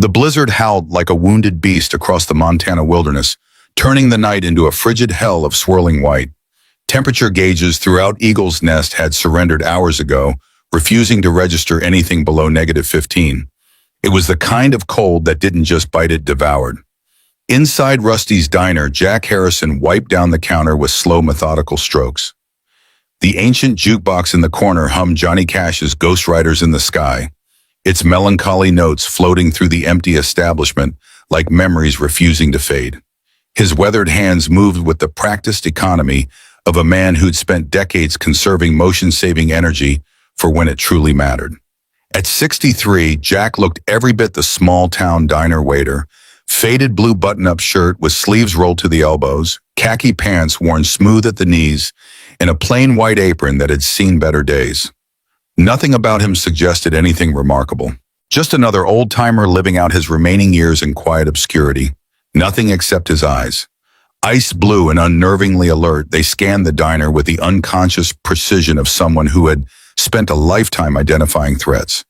The blizzard howled like a wounded beast across the Montana wilderness, turning the night into a frigid hell of swirling white. Temperature gauges throughout Eagle's Nest had surrendered hours ago, refusing to register anything below -15. It was the kind of cold that didn't just bite, it devoured. Inside Rusty's diner, Jack Harrison wiped down the counter with slow, methodical strokes. The ancient jukebox in the corner hummed Johnny Cash's Ghost Riders in the Sky, its melancholy notes floating through the empty establishment like memories refusing to fade. His weathered hands moved with the practiced economy of a man who'd spent decades conserving motion-saving energy for when it truly mattered. At 63, Jack looked every bit the small-town diner waiter, faded blue button-up shirt with sleeves rolled to the elbows, khaki pants worn smooth at the knees, and a plain white apron that had seen better days. Nothing about him suggested anything remarkable. Just another old-timer living out his remaining years in quiet obscurity. Nothing except his eyes. Ice blue and unnervingly alert, they scanned the diner with the unconscious precision of someone who had spent a lifetime identifying threats.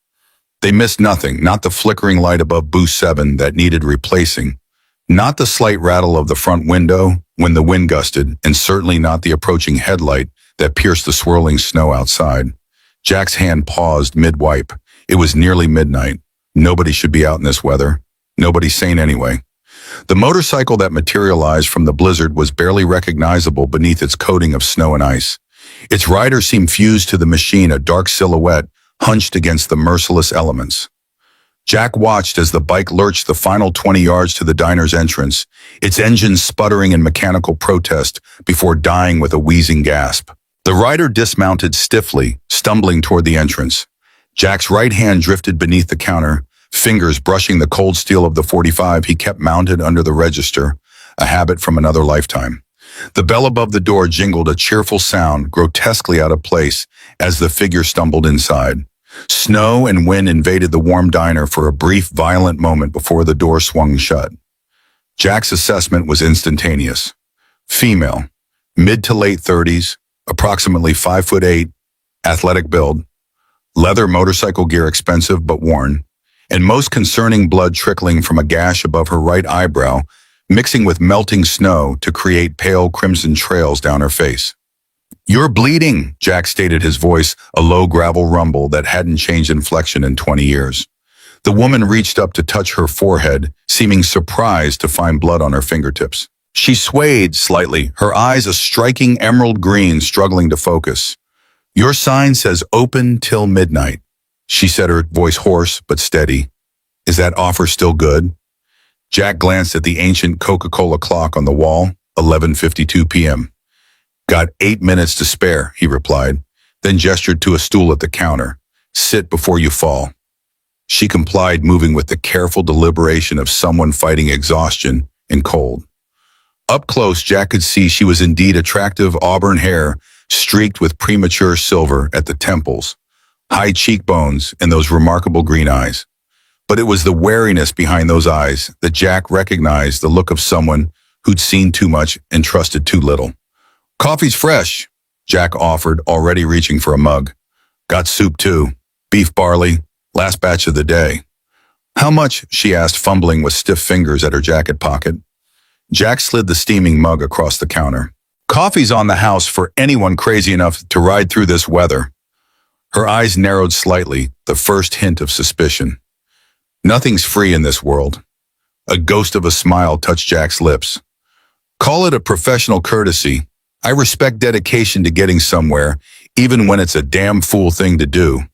They missed nothing, not the flickering light above booth 7 that needed replacing, not the slight rattle of the front window when the wind gusted, and certainly not the approaching headlight that pierced the swirling snow outside. Jack's hand paused mid-wipe. It was nearly midnight. Nobody should be out in this weather. Nobody sane anyway. The motorcycle that materialized from the blizzard was barely recognizable beneath its coating of snow and ice. Its rider seemed fused to the machine, a dark silhouette hunched against the merciless elements. Jack watched as the bike lurched the final 20 yards to the diner's entrance, its engine sputtering in mechanical protest before dying with a wheezing gasp. The rider dismounted stiffly, stumbling toward the entrance. Jack's right hand drifted beneath the counter, fingers brushing the cold steel of the 45 he kept mounted under the register, a habit from another lifetime. The bell above the door jingled a cheerful sound, grotesquely out of place, as the figure stumbled inside. Snow and wind invaded the warm diner for a brief, violent moment before the door swung shut. Jack's assessment was instantaneous. Female, mid to late 30s, approximately 5'8", athletic build, leather motorcycle gear expensive but worn, and most concerning blood trickling from a gash above her right eyebrow, mixing with melting snow to create pale crimson trails down her face. "You're bleeding," Jack stated, his voice a low gravel rumble that hadn't changed inflection in 20 years. The woman reached up to touch her forehead, seeming surprised to find blood on her fingertips. She swayed slightly, her eyes a striking emerald green struggling to focus. "Your sign says open till midnight," she said, her voice hoarse but steady. "Is that offer still good?" Jack glanced at the ancient Coca-Cola clock on the wall, 11:52 p.m. "Got 8 minutes to spare," he replied, then gestured to a stool at the counter. "Sit before you fall." She complied, moving with the careful deliberation of someone fighting exhaustion and cold. Up close, Jack could see she was indeed attractive, auburn hair streaked with premature silver at the temples, high cheekbones, and those remarkable green eyes. But it was the wariness behind those eyes that Jack recognized, the look of someone who'd seen too much and trusted too little. "Coffee's fresh," Jack offered, already reaching for a mug. "Got soup too. Beef barley, last batch of the day." "How much?" she asked, fumbling with stiff fingers at her jacket pocket. Jack slid the steaming mug across the counter. "Coffee's on the house for anyone crazy enough to ride through this weather." Her eyes narrowed slightly, the first hint of suspicion. "Nothing's free in this world." A ghost of a smile touched Jack's lips. "Call it a professional courtesy. I respect dedication to getting somewhere, even when it's a damn fool thing to do."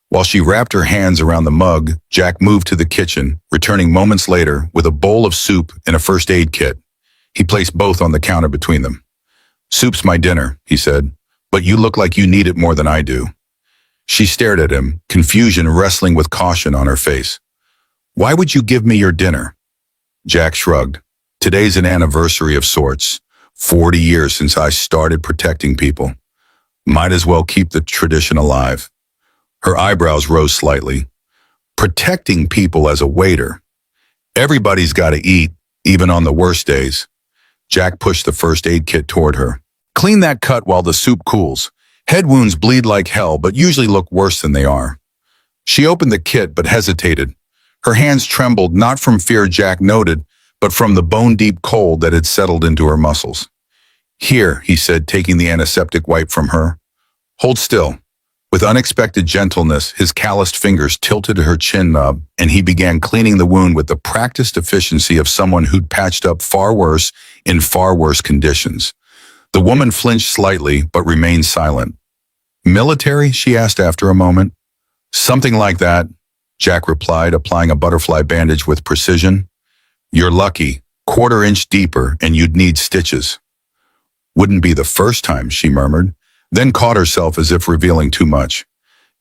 While she wrapped her hands around the mug, Jack moved to the kitchen, returning moments later with a bowl of soup and a first aid kit. He placed both on the counter between them. "Soup's my dinner," he said, "but you look like you need it more than I do." She stared at him, confusion wrestling with caution on her face. "Why would you give me your dinner?" Jack shrugged. "Today's an anniversary of sorts. 40 years since I started protecting people. Might as well keep the tradition alive." Her eyebrows rose slightly. "Protecting people as a waiter. Everybody's got to eat, even on the worst days." Jack pushed the first aid kit toward her. "Clean that cut while the soup cools. Head wounds bleed like hell, but usually look worse than they are." She opened the kit but hesitated. Her hands trembled not from fear, Jack noted, but from the bone-deep cold that had settled into her muscles. "Here," he said, taking the antiseptic wipe from her. "Hold still." With unexpected gentleness, his calloused fingers tilted to her chin knob, and he began cleaning the wound with the practiced efficiency of someone who'd patched up far worse in far worse conditions. The woman flinched slightly, but remained silent. "Military?" she asked after a moment. "Something like that," Jack replied, applying a butterfly bandage with precision. "You're lucky. Quarter-inch deeper, and you'd need stitches." "Wouldn't be the first time," she murmured, then caught herself as if revealing too much.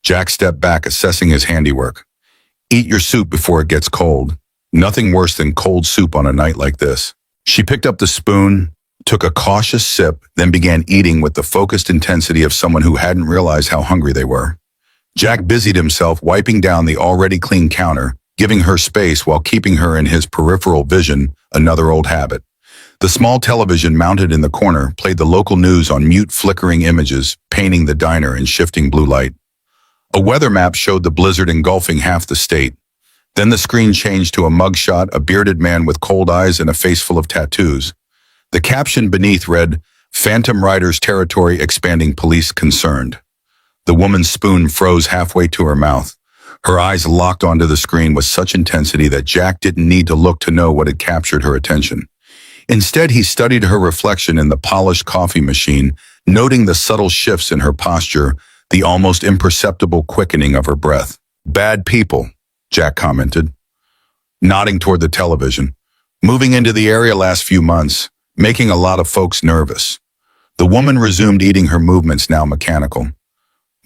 Jack stepped back, assessing his handiwork. "Eat your soup before it gets cold. Nothing worse than cold soup on a night like this." She picked up the spoon, took a cautious sip, then began eating with the focused intensity of someone who hadn't realized how hungry they were. Jack busied himself wiping down the already clean counter, giving her space while keeping her in his peripheral vision, another old habit. The small television mounted in the corner played the local news on mute flickering images, painting the diner in shifting blue light. A weather map showed the blizzard engulfing half the state. Then the screen changed to a mugshot, a bearded man with cold eyes and a face full of tattoos. The caption beneath read, "Phantom Riders Territory Expanding, Police Concerned." The woman's spoon froze halfway to her mouth. Her eyes locked onto the screen with such intensity that Jack didn't need to look to know what had captured her attention. Instead, he studied her reflection in the polished coffee machine, noting the subtle shifts in her posture, the almost imperceptible quickening of her breath. "Bad people," Jack commented, nodding toward the television. "Moving into the area last few months, making a lot of folks nervous." The woman resumed eating, her movements now mechanical.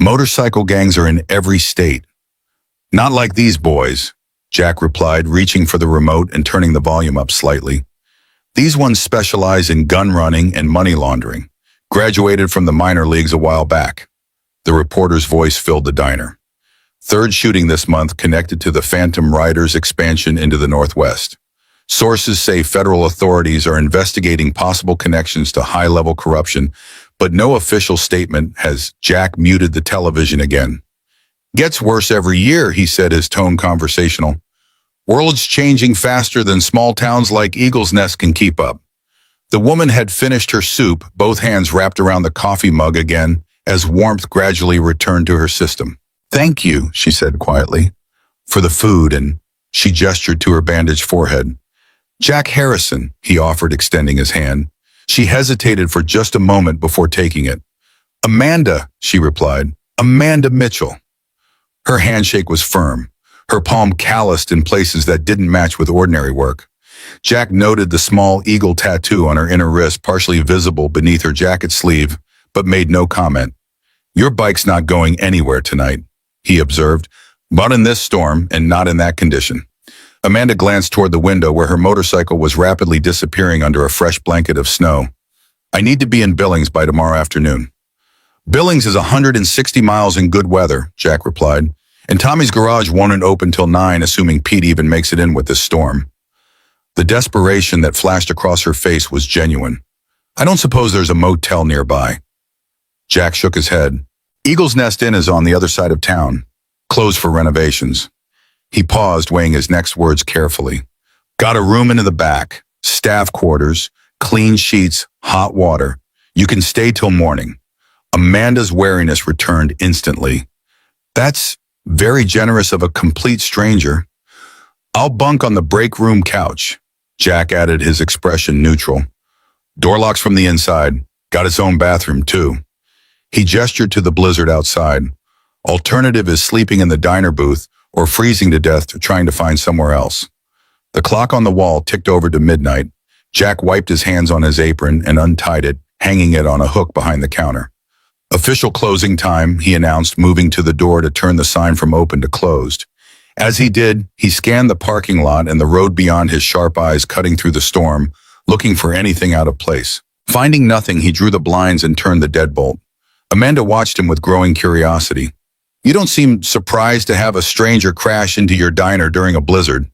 "Motorcycle gangs are in every state." "Not like these boys," Jack replied, reaching for the remote and turning the volume up slightly. "These ones specialize in gun running and money laundering. Graduated from the minor leagues a while back." The reporter's voice filled the diner. "Third shooting this month connected to the Phantom Riders expansion into the Northwest. Sources say federal authorities are investigating possible connections to high-level corruption, but no official statement has." Jack muted the television again. "Gets worse every year," he said, his tone conversational. "World's changing faster than small towns like Eagle's Nest can keep up." The woman had finished her soup, both hands wrapped around the coffee mug again, as warmth gradually returned to her system. "Thank you," she said quietly, "for the food," and she gestured to her bandaged forehead. "Jack Harrison," he offered, extending his hand. She hesitated for just a moment before taking it. "Amanda," she replied. "Amanda Mitchell." Her handshake was firm, her palm calloused in places that didn't match with ordinary work. Jack noted the small eagle tattoo on her inner wrist, partially visible beneath her jacket sleeve, but made no comment. "Your bike's not going anywhere tonight," he observed, "not in this storm and not in that condition." Amanda glanced toward the window where her motorcycle was rapidly disappearing under a fresh blanket of snow. "I need to be in Billings by tomorrow afternoon." "Billings is 160 miles in good weather," Jack replied, "and Tommy's garage won't open till 9, assuming Pete even makes it in with this storm." The desperation that flashed across her face was genuine. "I don't suppose there's a motel nearby." Jack shook his head. "Eagle's Nest Inn is on the other side of town, closed for renovations." He paused, weighing his next words carefully. "Got a room into the back, staff quarters, clean sheets, hot water. You can stay till morning." Amanda's wariness returned instantly. "That's very generous of a complete stranger." "I'll bunk on the break room couch," Jack added, his expression neutral. "Door locks from the inside. Got its own bathroom, too." He gestured to the blizzard outside. "Alternative is sleeping in the diner booth or freezing to death trying to find somewhere else." The clock on the wall ticked over to midnight. Jack wiped his hands on his apron and untied it, hanging it on a hook behind the counter. "Official closing time," he announced, moving to the door to turn the sign from open to closed. As he did, he scanned the parking lot and the road beyond, his sharp eyes cutting through the storm, looking for anything out of place. Finding nothing, he drew the blinds and turned the deadbolt. Amanda watched him with growing curiosity. "You don't seem surprised to have a stranger crash into your diner during a blizzard."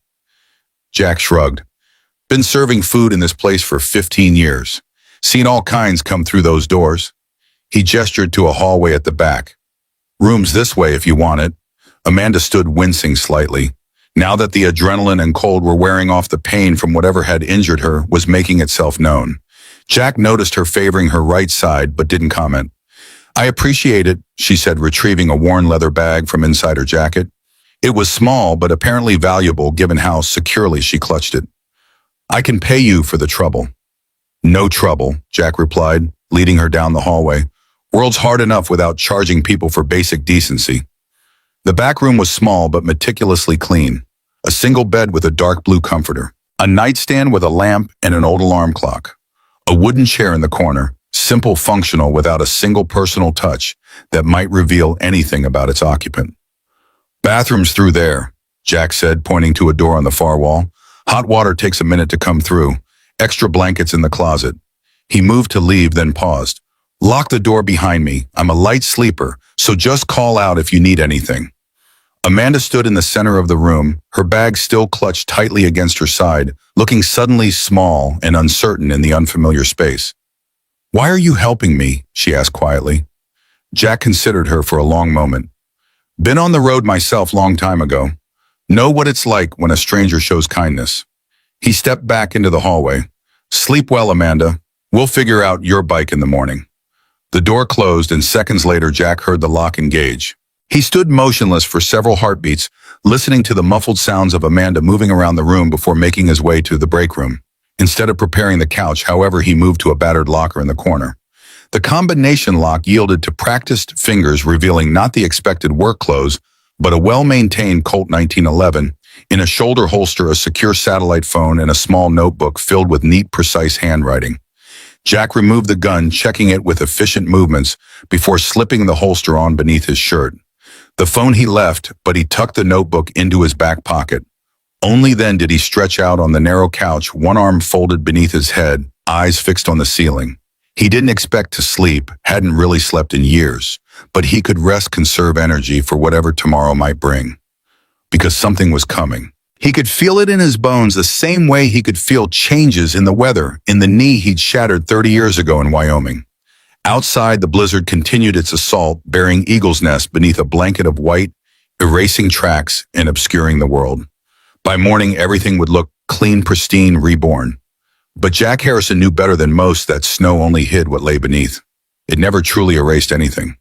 Jack shrugged. "Been serving food in this place for 15 years. Seen all kinds come through those doors." He gestured to a hallway at the back. "Room's this way if you want it." Amanda stood, wincing slightly. now that the adrenaline and cold were wearing off. The pain from whatever had injured her was making itself known. Jack noticed her favoring her right side, but didn't comment. "I appreciate it," she said, retrieving a worn leather bag from inside her jacket. It was small, but apparently valuable given how securely she clutched it. "I can pay you for the trouble." "No trouble," Jack replied, leading her down the hallway. "World's hard enough without charging people for basic decency." The back room was small but meticulously clean. A single bed with a dark blue comforter, a nightstand with a lamp and an old alarm clock, a wooden chair in the corner, simple, functional, without a single personal touch that might reveal anything about its occupant. "Bathroom's through there," Jack said, pointing to a door on the far wall. "Hot water takes a minute to come through. Extra blankets in the closet." He moved to leave, then paused. "Lock the door behind me. I'm a light sleeper, so just call out if you need anything." Amanda stood in the center of the room, her bag still clutched tightly against her side, looking suddenly small and uncertain in the unfamiliar space. "Why are you helping me?" she asked quietly. Jack considered her for a long moment. "Been on the road myself long time ago. Know what it's like when a stranger shows kindness." He stepped back into the hallway. "Sleep well, Amanda. We'll figure out your bike in the morning." The door closed, and seconds later Jack heard the lock engage. He stood motionless for several heartbeats, listening to the muffled sounds of Amanda moving around the room before making his way to the break room. Instead of preparing the couch, however, he moved to a battered locker in the corner. The combination lock yielded to practiced fingers, revealing not the expected work clothes, but a well-maintained Colt 1911, in a shoulder holster, a secure satellite phone, and a small notebook filled with neat, precise handwriting. Jack removed the gun, checking it with efficient movements before slipping the holster on beneath his shirt. The phone he left, but he tucked the notebook into his back pocket. Only then did he stretch out on the narrow couch, one arm folded beneath his head, eyes fixed on the ceiling. He didn't expect to sleep, hadn't really slept in years, but he could rest, conserve energy for whatever tomorrow might bring. Because something was coming. He could feel it in his bones the same way he could feel changes in the weather, in the knee he'd shattered 30 years ago in Wyoming. Outside, the blizzard continued its assault, burying Eagle's Nest beneath a blanket of white, erasing tracks and obscuring the world. By morning, everything would look clean, pristine, reborn. But Jack Harrison knew better than most that snow only hid what lay beneath. It never truly erased anything.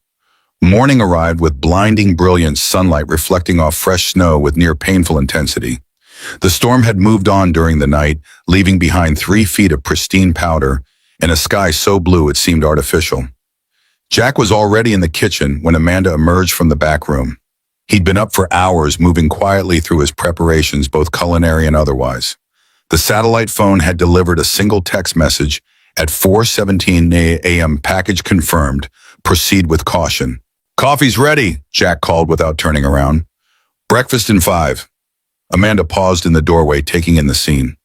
Morning arrived with blinding, brilliant sunlight reflecting off fresh snow with near painful intensity. The storm had moved on during the night, leaving behind 3 feet of pristine powder and a sky so blue it seemed artificial. Jack was already in the kitchen when Amanda emerged from the back room. He'd been up for hours, moving quietly through his preparations, both culinary and otherwise. The satellite phone had delivered a single text message at 4:17 a.m. Package confirmed. Proceed with caution. "Coffee's ready," Jack called without turning around. "Breakfast in 5. Amanda paused in the doorway, taking in the scene.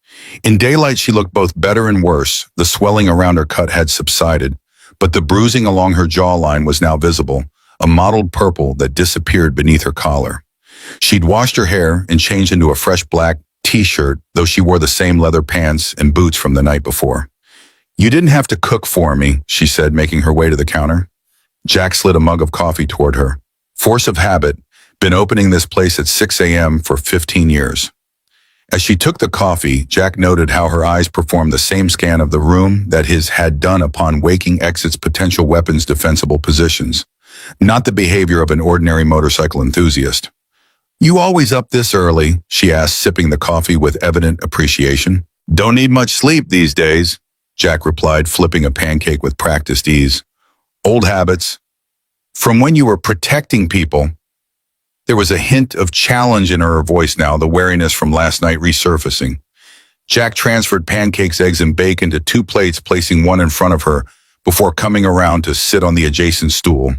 In daylight, she looked both better and worse. The swelling around her cut had subsided, but the bruising along her jawline was now visible, a mottled purple that disappeared beneath her collar. She'd washed her hair and changed into a fresh black t-shirt, though she wore the same leather pants and boots from the night before. "You didn't have to cook for me," she said, making her way to the counter. Jack slid a mug of coffee toward her. Force of habit, been opening this place at 6 a.m. for 15 years. As she took the coffee, Jack noted how her eyes performed the same scan of the room that his had done upon waking exits potential weapons defensible positions, not the behavior of an ordinary motorcycle enthusiast. "You always up this early?" she asked, sipping the coffee with evident appreciation. "Don't need much sleep these days," Jack replied, flipping a pancake with practiced ease. "Old habits. From when you were protecting people." There was a hint of challenge in her voice now, the wariness from last night resurfacing. Jack transferred pancakes, eggs, and bacon to 2 plates, placing one in front of her before coming around to sit on the adjacent stool.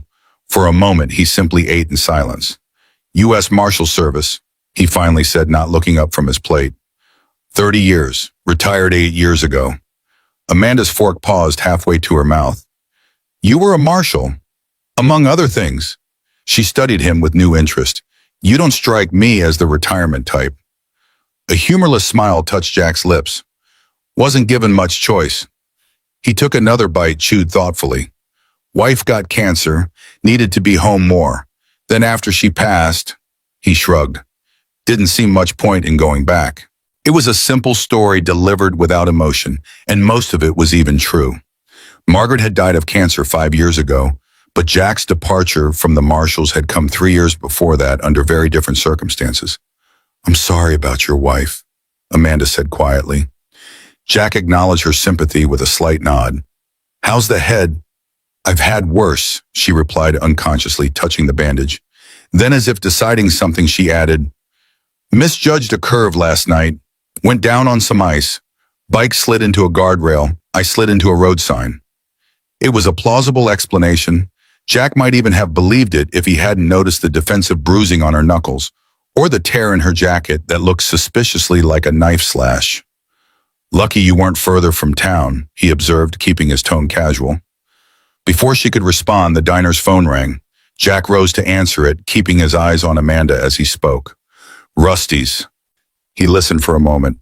For a moment, he simply ate in silence. "U.S. Marshal Service," he finally said, not looking up from his plate. 30 years, retired 8 years ago. Amanda's fork paused halfway to her mouth. "You were a marshal, among other things." She studied him with new interest. "You don't strike me as the retirement type." A humorless smile touched Jack's lips. "Wasn't given much choice." He took another bite, chewed thoughtfully. "Wife got cancer, needed to be home more. Then after she passed," he shrugged. Didn't seem much point in going back. It was a simple story delivered without emotion, and most of it was even true. Margaret had died of cancer 5 years ago, but Jack's departure from the Marshalls had come 3 years before that under very different circumstances. "I'm sorry about your wife," Amanda said quietly. Jack acknowledged her sympathy with a slight nod. "How's the head?" "I've had worse," she replied unconsciously, touching the bandage. Then, as if deciding something, she added, "Misjudged a curve last night. Went down on some ice. Bike slid into a guardrail. I slid into a road sign." It was a plausible explanation. Jack might even have believed it if he hadn't noticed the defensive bruising on her knuckles, or the tear in her jacket that looked suspiciously like a knife slash. "Lucky you weren't further from town," he observed, keeping his tone casual. Before she could respond, the diner's phone rang. Jack rose to answer it, keeping his eyes on Amanda as he spoke. "Rusty's." He listened for a moment.